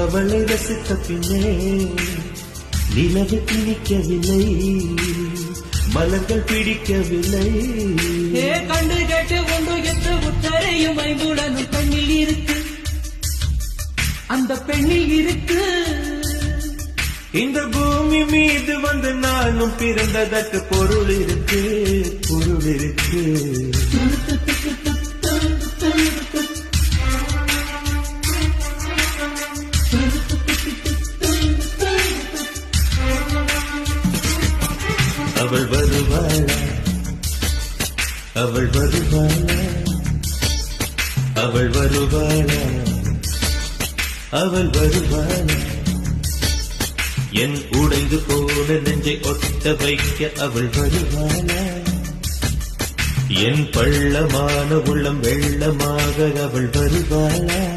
அவளை ரசித்த பின்னே நிலவு திணிக்கவில்லை, மலர்கள் பிடிக்கவில்லை. கண்டு கேட்டு ஒன்று எட்டு உத்தரையும் ஐம்புலனும் பெண்ணில் இருக்கு, அந்த பெண்ணில் இருக்கு. இந்த பூமி மீது வந்து நானும் பிறந்ததற்கு பொருள் இருக்கு, பொருள் இருக்கு. அவள் வருவாளா, அவள் வருவாளா, அவள் வருவாளா, அவள் வருவாளா. என் உடைந்து போன நெஞ்சை ஒட்ட வைக்க அவள் வருவாளா, என் பள்ளமான உள்ளம் வெள்ளமாக அவள் வருவாளா.